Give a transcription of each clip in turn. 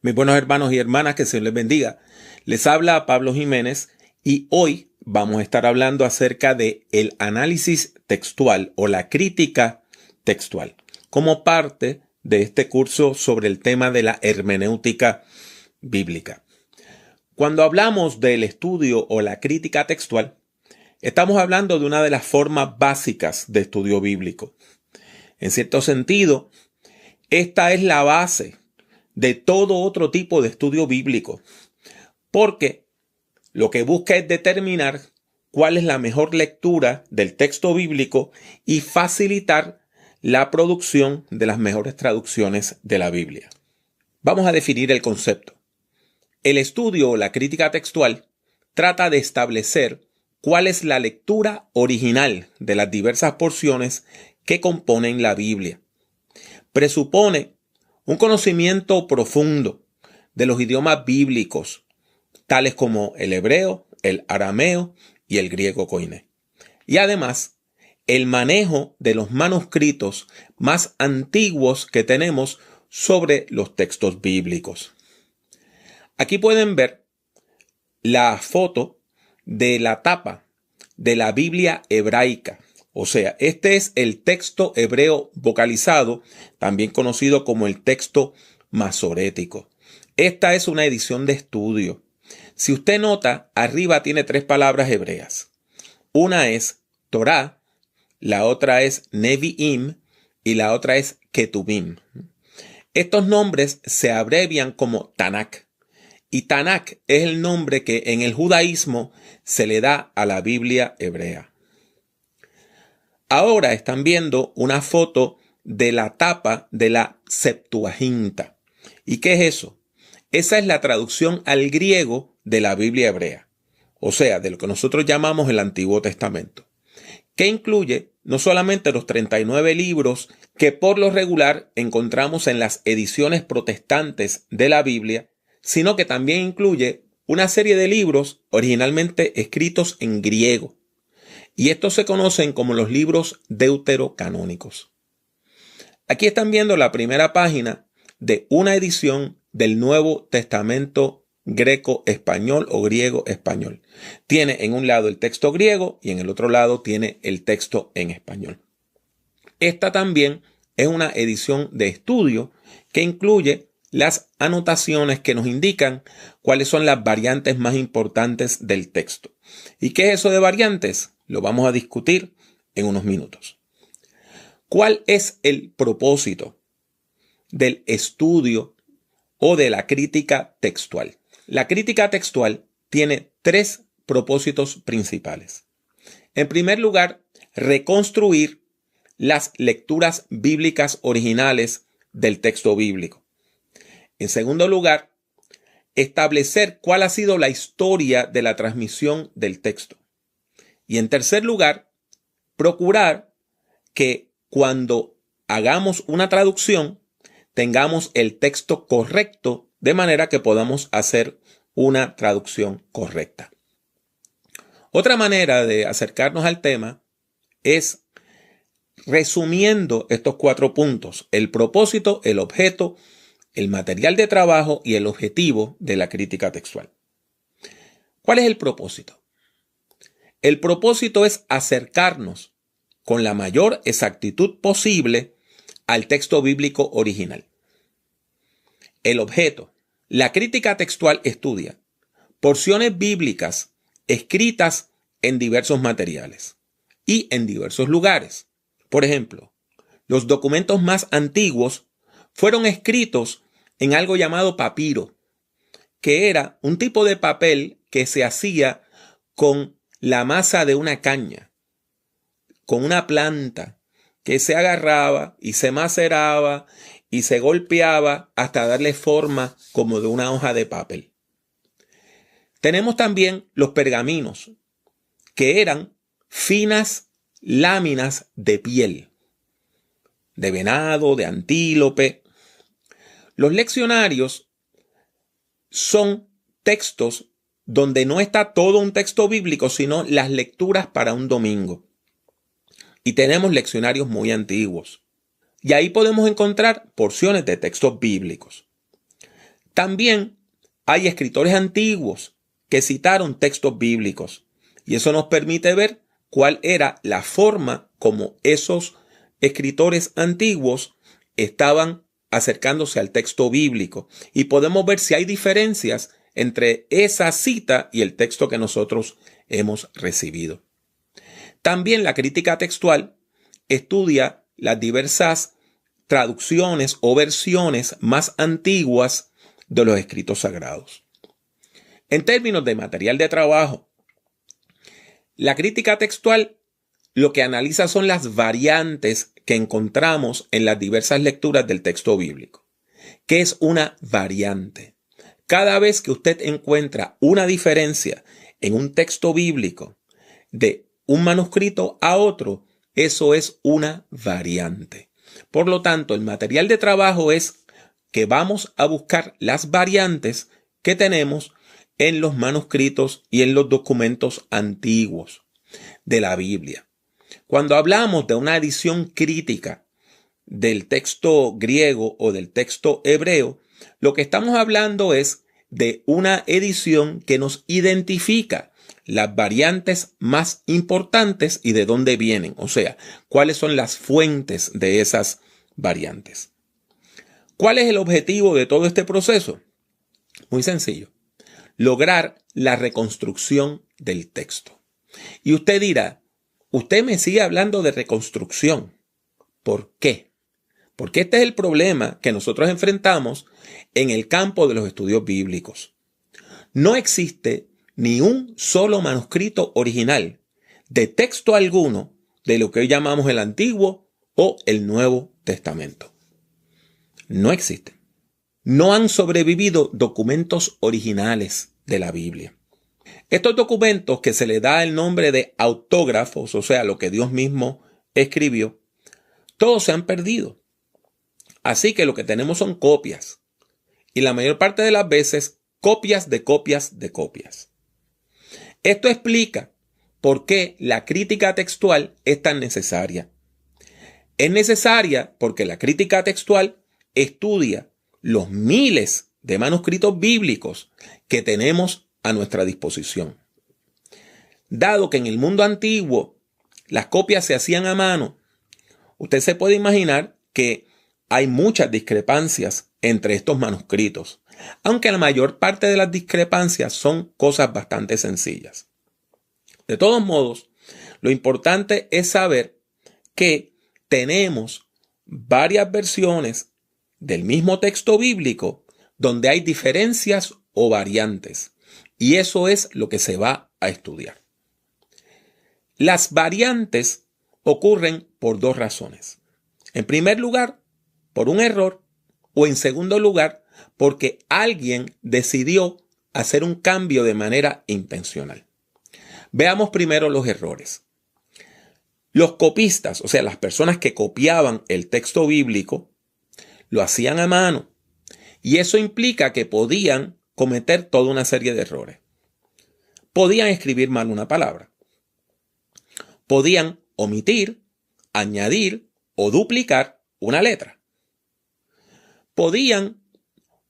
Mis buenos hermanos y hermanas, que se les bendiga. Les habla Pablo Jiménez y hoy vamos a estar hablando acerca de el análisis textual o la crítica textual, como parte de este curso sobre el tema de la hermenéutica bíblica. Cuando hablamos del estudio o la crítica textual, estamos hablando de una de las formas básicas de estudio bíblico. En cierto sentido, esta es la base de todo otro tipo de estudio bíblico, porque lo que busca es determinar cuál es la mejor lectura del texto bíblico y facilitar la producción de las mejores traducciones de la Biblia. Vamos a definir el concepto. El estudio o la crítica textual trata de establecer cuál es la lectura original de las diversas porciones que componen la Biblia. Presupone un conocimiento profundo de los idiomas bíblicos, tales como el hebreo, el arameo y el griego koiné. Y además, el manejo de los manuscritos más antiguos que tenemos sobre los textos bíblicos. Aquí pueden ver la foto de la tapa de la Biblia hebraica. O sea, este es el texto hebreo vocalizado, también conocido como el texto masorético. Esta es una edición de estudio. Si usted nota, arriba tiene 3 palabras hebreas. Una es Torah, la otra es Nevi'im y la otra es Ketubim. Estos nombres se abrevian como Tanakh. Y Tanakh es el nombre que en el judaísmo se le da a la Biblia hebrea. Ahora están viendo una foto de la tapa de la Septuaginta. ¿Y qué es eso? Esa es la traducción al griego de la Biblia hebrea, o sea, de lo que nosotros llamamos el Antiguo Testamento, que incluye no solamente los 39 libros que por lo regular encontramos en las ediciones protestantes de la Biblia, sino que también incluye una serie de libros originalmente escritos en griego. Y estos se conocen como los libros deuterocanónicos. Aquí están viendo la primera página de una edición del Nuevo Testamento greco-español o griego-español. Tiene en un lado el texto griego y en el otro lado tiene el texto en español. Esta también es una edición de estudio que incluye las anotaciones que nos indican cuáles son las variantes más importantes del texto. ¿Y qué es eso de variantes? Lo vamos a discutir en unos minutos. ¿Cuál es el propósito del estudio o de la crítica textual? La crítica textual tiene 3 propósitos principales. En primer lugar, reconstruir las lecturas bíblicas originales del texto bíblico. En segundo lugar, establecer cuál ha sido la historia de la transmisión del texto. Y en tercer lugar, procurar que cuando hagamos una traducción tengamos el texto correcto de manera que podamos hacer una traducción correcta. Otra manera de acercarnos al tema es resumiendo estos 4 puntos: el propósito, el objeto, el material de trabajo y el objetivo de la crítica textual. ¿Cuál es el propósito? El propósito es acercarnos con la mayor exactitud posible al texto bíblico original. El objeto. La crítica textual estudia porciones bíblicas escritas en diversos materiales y en diversos lugares. Por ejemplo, los documentos más antiguos fueron escritos en algo llamado papiro, que era un tipo de papel que se hacía con la masa de una caña, con una planta que se agarraba y se maceraba y se golpeaba hasta darle forma como de una hoja de papel. Tenemos también los pergaminos, que eran finas láminas de piel, de venado, de antílope. Los leccionarios son textos donde no está todo un texto bíblico, sino las lecturas para un domingo. Y tenemos leccionarios muy antiguos. Y ahí podemos encontrar porciones de textos bíblicos. También hay escritores antiguos que citaron textos bíblicos y eso nos permite ver cuál era la forma como esos escritores antiguos estaban acercándose al texto bíblico y podemos ver si hay diferencias entre esa cita y el texto que nosotros hemos recibido. También la crítica textual estudia las diversas traducciones o versiones más antiguas de los escritos sagrados. En términos de material de trabajo, la crítica textual lo que analiza son las variantes que encontramos en las diversas lecturas del texto bíblico. ¿Qué es una variante? Cada vez que usted encuentra una diferencia en un texto bíblico de un manuscrito a otro, eso es una variante. Por lo tanto, el material de trabajo es que vamos a buscar las variantes que tenemos en los manuscritos y en los documentos antiguos de la Biblia. Cuando hablamos de una edición crítica del texto griego o del texto hebreo, lo que estamos hablando es de una edición que nos identifica las variantes más importantes y de dónde vienen, o sea, cuáles son las fuentes de esas variantes. ¿Cuál es el objetivo de todo este proceso? Muy sencillo, lograr la reconstrucción del texto. Y usted dirá, usted me sigue hablando de reconstrucción. ¿Por qué? Porque este es el problema que nosotros enfrentamos en el campo de los estudios bíblicos. No existe ni un solo manuscrito original de texto alguno de lo que hoy llamamos el Antiguo o el Nuevo Testamento. No existe. No han sobrevivido documentos originales de la Biblia. Estos documentos que se le da el nombre de autógrafos, o sea, lo que Dios mismo escribió, todos se han perdido. Así que lo que tenemos son copias. Y la mayor parte de las veces, copias de copias de copias. Esto explica por qué la crítica textual es tan necesaria. Es necesaria porque la crítica textual estudia los miles de manuscritos bíblicos que tenemos a nuestra disposición. Dado que en el mundo antiguo las copias se hacían a mano, usted se puede imaginar que hay muchas discrepancias entre estos manuscritos, aunque la mayor parte de las discrepancias son cosas bastante sencillas. De todos modos, lo importante es saber que tenemos varias versiones del mismo texto bíblico donde hay diferencias o variantes, y eso es lo que se va a estudiar. Las variantes ocurren por dos razones. En primer lugar, por un error, o en segundo lugar, porque alguien decidió hacer un cambio de manera intencional. Veamos primero los errores. Los copistas, o sea, las personas que copiaban el texto bíblico, lo hacían a mano, y eso implica que podían cometer toda una serie de errores. Podían escribir mal una palabra. Podían omitir, añadir o duplicar una letra. Podían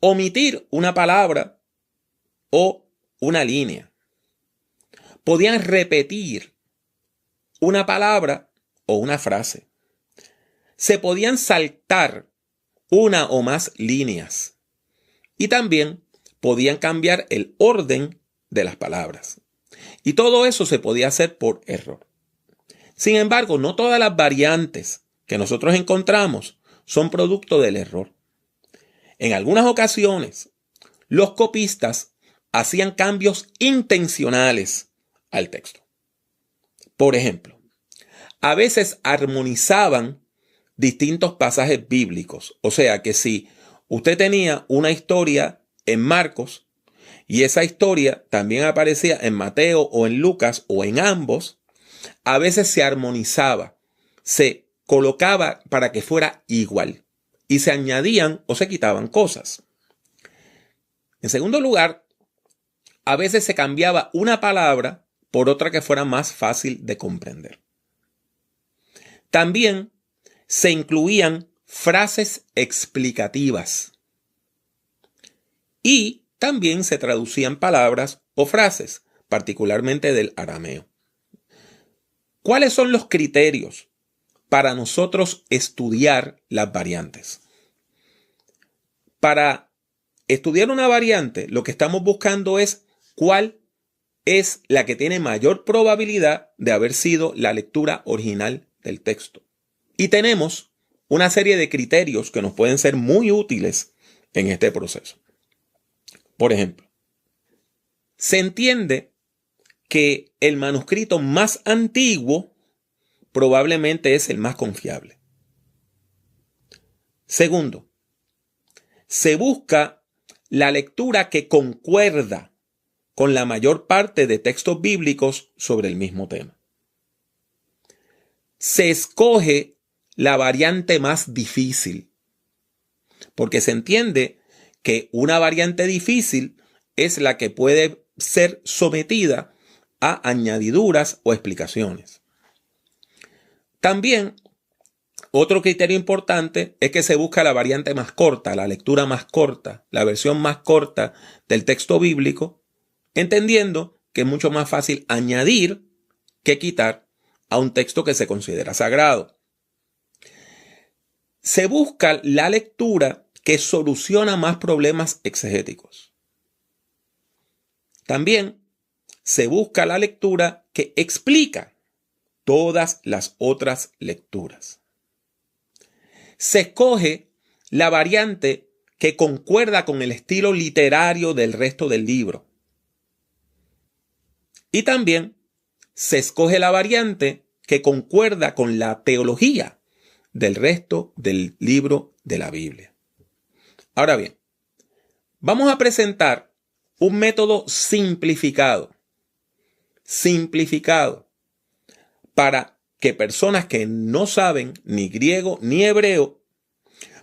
omitir una palabra o una línea. Podían repetir una palabra o una frase. Se podían saltar una o más líneas. Y también podían cambiar el orden de las palabras. Y todo eso se podía hacer por error. Sin embargo, no todas las variantes que nosotros encontramos son producto del error. En algunas ocasiones, los copistas hacían cambios intencionales al texto. Por ejemplo, a veces armonizaban distintos pasajes bíblicos. O sea que si usted tenía una historia en Marcos y esa historia también aparecía en Mateo o en Lucas o en ambos, a veces se armonizaba, se colocaba para que fuera igual y se añadían o se quitaban cosas. En segundo lugar, a veces se cambiaba una palabra por otra que fuera más fácil de comprender. También se incluían frases explicativas. y también se traducían palabras o frases, particularmente del arameo. ¿Cuáles son los criterios para nosotros estudiar las variantes? Para estudiar una variante, lo que estamos buscando es cuál es la que tiene mayor probabilidad de haber sido la lectura original del texto. Y tenemos una serie de criterios que nos pueden ser muy útiles en este proceso. Por ejemplo, se entiende que el manuscrito más antiguo probablemente es el más confiable. Segundo, se busca la lectura que concuerda con la mayor parte de textos bíblicos sobre el mismo tema. Se escoge la variante más difícil, porque se entiende que una variante difícil es la que puede ser sometida a añadiduras o explicaciones. También, otro criterio importante es que se busca la variante más corta, la lectura más corta, la versión más corta del texto bíblico, entendiendo que es mucho más fácil añadir que quitar a un texto que se considera sagrado. Se busca la lectura que soluciona más problemas exegéticos. También se busca la lectura que explica todas las otras lecturas. Se escoge la variante que concuerda con el estilo literario del resto del libro. Y también se escoge la variante que concuerda con la teología del resto del libro de la Biblia. Ahora bien, vamos a presentar un método simplificado para que personas que no saben ni griego ni hebreo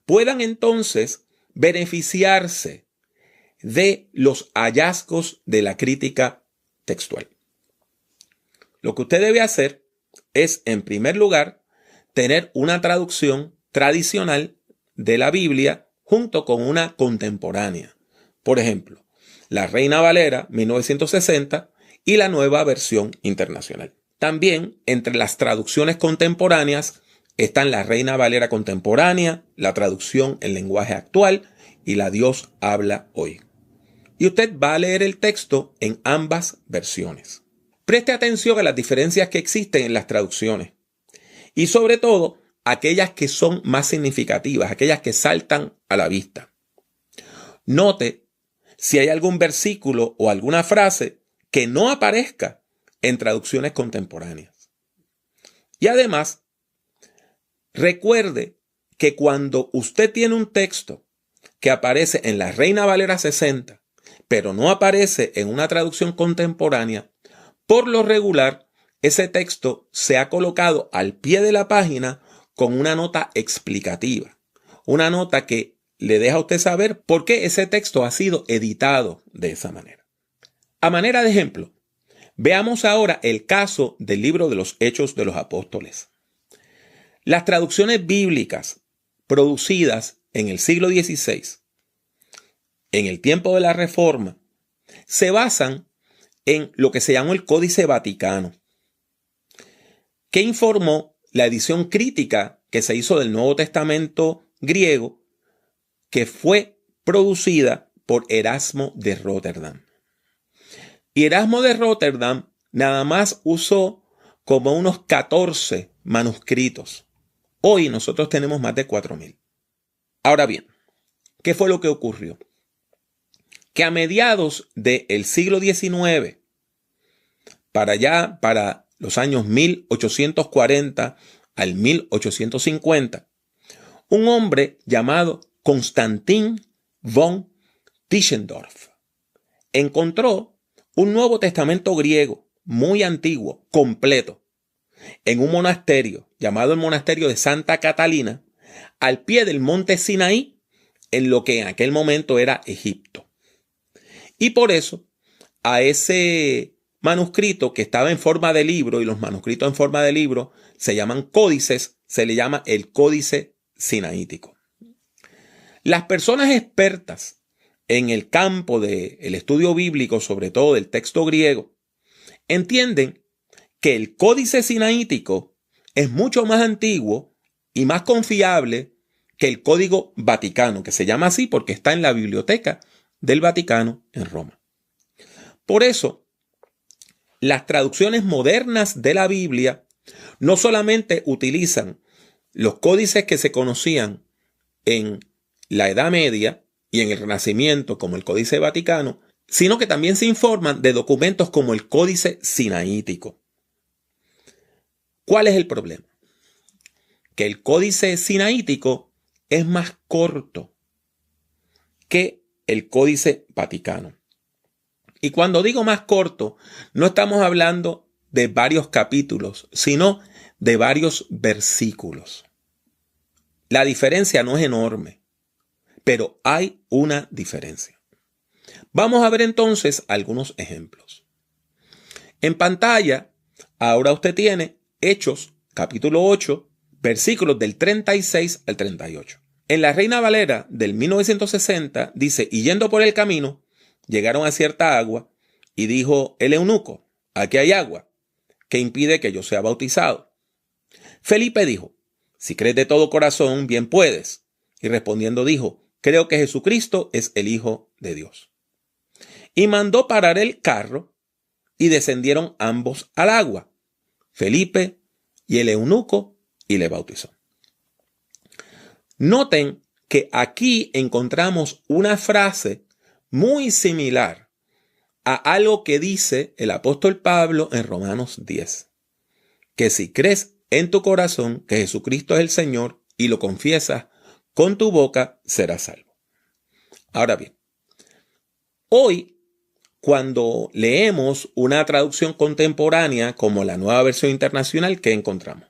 puedan entonces beneficiarse de los hallazgos de la crítica textual. Lo que usted debe hacer es, en primer lugar, tener una traducción tradicional de la Biblia junto con una contemporánea. Por ejemplo, la Reina Valera 1960 y la Nueva Versión Internacional. También entre las traducciones contemporáneas están la Reina Valera Contemporánea, la traducción en lenguaje actual y la Dios habla hoy. Y usted va a leer el texto en ambas versiones. Preste atención a las diferencias que existen en las traducciones y sobre todo aquellas que son más significativas, aquellas que saltan a la vista. Note si hay algún versículo o alguna frase que no aparezca en traducciones contemporáneas. Y además, recuerde que cuando usted tiene un texto que aparece en la Reina Valera 60, pero no aparece en una traducción contemporánea, por lo regular, ese texto se ha colocado al pie de la página con una nota explicativa, una nota que le deja a usted saber por qué ese texto ha sido editado de esa manera. A manera de ejemplo, veamos ahora el caso del libro de los Hechos de los Apóstoles. Las traducciones bíblicas producidas en el siglo XVI, en el tiempo de la Reforma, se basan en lo que se llamó el Códice Vaticano, que informó la edición crítica que se hizo del Nuevo Testamento griego, que fue producida por Erasmo de Rotterdam. Y Erasmo de Rotterdam nada más usó como unos 14 manuscritos. Hoy nosotros tenemos más de 4,000. Ahora bien, ¿qué fue lo que ocurrió? Que a mediados del siglo XIX, para los años 1840 al 1850, un hombre llamado Constantin von Tischendorf encontró un Nuevo Testamento griego muy antiguo, completo, en un monasterio llamado el Monasterio de Santa Catalina, al pie del monte Sinaí, en lo que en aquel momento era Egipto. Y por eso, a ese manuscrito que estaba en forma de libro, y los manuscritos en forma de libro se llaman códices, se le llama el Códice Sinaítico. Las personas expertas en el campo del estudio bíblico, sobre todo del texto griego, entienden que el Códice Sinaítico es mucho más antiguo y más confiable que el Código Vaticano, que se llama así porque está en la biblioteca del Vaticano en Roma. Por eso, las traducciones modernas de la Biblia no solamente utilizan los códices que se conocían en la Edad Media y en el Renacimiento, como el Códice Vaticano, sino que también se informan de documentos como el Códice Sinaítico. ¿Cuál es el problema? Que el Códice Sinaítico es más corto que el Códice Vaticano. Y cuando digo más corto, no estamos hablando de varios capítulos, sino de varios versículos. La diferencia no es enorme, pero hay una diferencia. Vamos a ver entonces algunos ejemplos. En pantalla, ahora usted tiene Hechos, capítulo 8, versículos del 36 al 38. En la Reina Valera del 1960 dice, y yendo por el camino, llegaron a cierta agua, y dijo el eunuco, aquí hay agua, que impide que yo sea bautizado. Felipe dijo, si crees de todo corazón, bien puedes. Y respondiendo dijo, creo que Jesucristo es el Hijo de Dios. Y mandó parar el carro, y descendieron ambos al agua, Felipe y el eunuco, y le bautizó. Noten que aquí encontramos una frase muy similar a algo que dice el apóstol Pablo en Romanos 10, que si crees en tu corazón que Jesucristo es el Señor y lo confiesas con tu boca, serás salvo. Ahora bien, hoy, cuando leemos una traducción contemporánea como la Nueva Versión Internacional, ¿qué encontramos?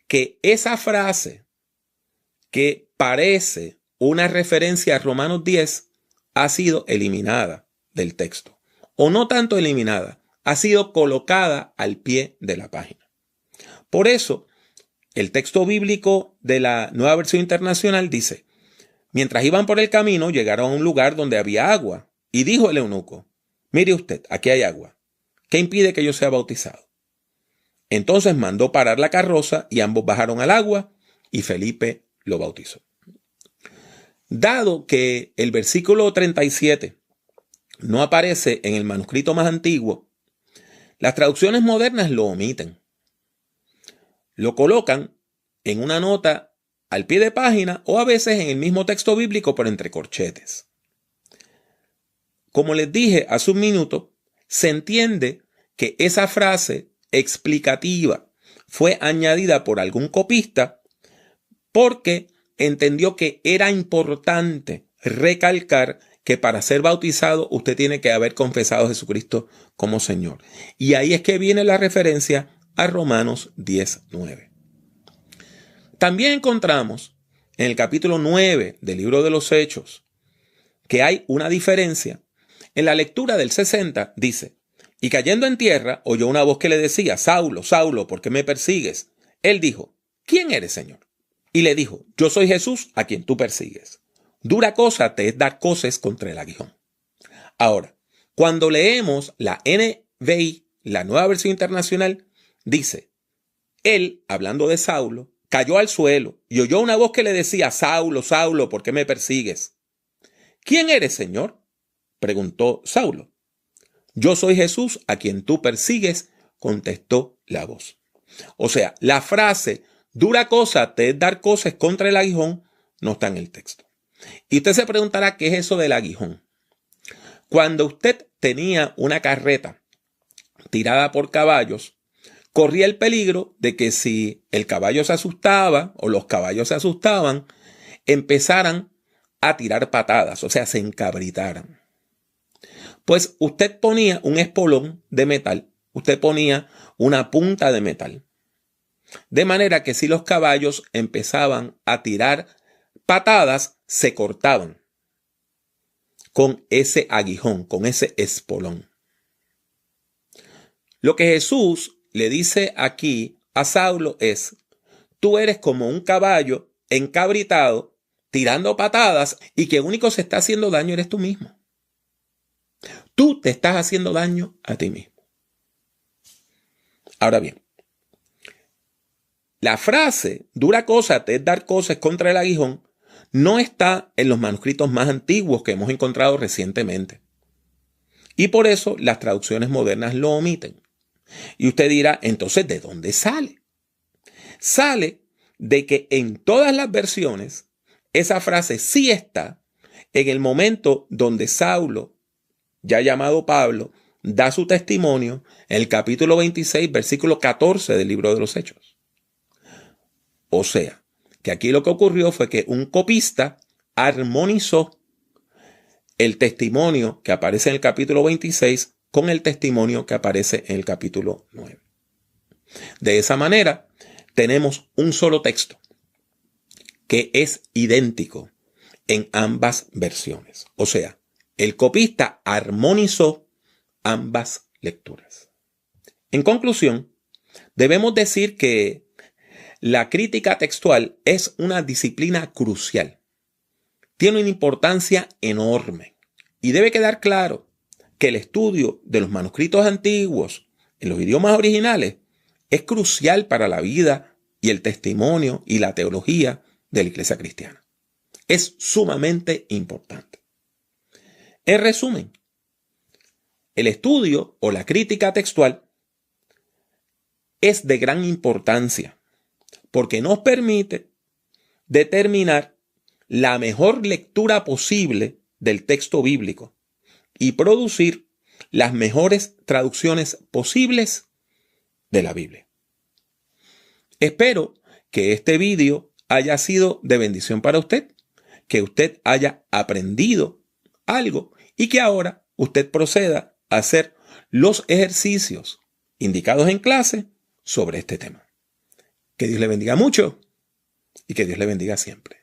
Que esa frase que parece una referencia a Romanos 10 ha sido eliminada del texto. O no tanto eliminada, ha sido colocada al pie de la página. Por eso, el texto bíblico de la Nueva Versión Internacional dice, mientras iban por el camino, llegaron a un lugar donde había agua. Y dijo el eunuco, mire usted, aquí hay agua. ¿Qué impide que yo sea bautizado? Entonces mandó parar la carroza y ambos bajaron al agua y Felipe lo bautizó. Dado que el versículo 37 no aparece en el manuscrito más antiguo, las traducciones modernas lo omiten. Lo colocan en una nota al pie de página o a veces en el mismo texto bíblico pero entre corchetes. Como les dije hace un minuto, se entiende que esa frase explicativa fue añadida por algún copista porque entendió que era importante recalcar que para ser bautizado usted tiene que haber confesado a Jesucristo como Señor. Y ahí es que viene la referencia a Romanos 10:9. También encontramos en el capítulo 9 del libro de los Hechos que hay una diferencia. En la lectura del 60 dice, y cayendo en tierra oyó una voz que le decía, Saulo, Saulo, ¿por qué me persigues? Él dijo, ¿quién eres, Señor? Y le dijo, yo soy Jesús a quien tú persigues. Dura cosa te es dar coces contra el aguijón. Ahora, cuando leemos la NVI, la Nueva Versión Internacional, dice, él, hablando de Saulo, cayó al suelo y oyó una voz que le decía, Saulo, Saulo, ¿por qué me persigues? ¿Quién eres, Señor? Preguntó Saulo. Yo soy Jesús a quien tú persigues, contestó la voz. O sea, la frase, dura cosa te es dar coces contra el aguijón, no está en el texto. Y usted se preguntará qué es eso del aguijón. Cuando usted tenía una carreta tirada por caballos, corría el peligro de que si el caballo se asustaba o los caballos se asustaban, empezaran a tirar patadas, o sea, se encabritaran. Pues usted ponía un espolón de metal, usted ponía una punta de metal. De manera que si los caballos empezaban a tirar patadas, se cortaban con ese aguijón, con ese espolón. Lo que Jesús le dice aquí a Saulo es, tú eres como un caballo encabritado tirando patadas y que único se está haciendo daño eres tú mismo. Tú te estás haciendo daño a ti mismo. Ahora bien, la frase dura cosa te es dar cosas contra el aguijón no está en los manuscritos más antiguos que hemos encontrado recientemente. Y por eso las traducciones modernas lo omiten. Y usted dirá, entonces, ¿de dónde sale? Sale de que en todas las versiones esa frase sí está en el momento donde Saulo, ya llamado Pablo, da su testimonio en el capítulo 26, versículo 14 del libro de los Hechos. O sea, que aquí lo que ocurrió fue que un copista armonizó el testimonio que aparece en el capítulo 26 con el testimonio que aparece en el capítulo 9. De esa manera, tenemos un solo texto que es idéntico en ambas versiones. O sea, el copista armonizó ambas lecturas. En conclusión, debemos decir que la crítica textual es una disciplina crucial. Tiene una importancia enorme y debe quedar claro que el estudio de los manuscritos antiguos en los idiomas originales es crucial para la vida y el testimonio y la teología de la Iglesia cristiana. Es sumamente importante. En resumen, el estudio o la crítica textual es de gran importancia porque nos permite determinar la mejor lectura posible del texto bíblico y producir las mejores traducciones posibles de la Biblia. Espero que este vídeo haya sido de bendición para usted, que usted haya aprendido algo y que ahora usted proceda a hacer los ejercicios indicados en clase sobre este tema. Que Dios le bendiga mucho y que Dios le bendiga siempre.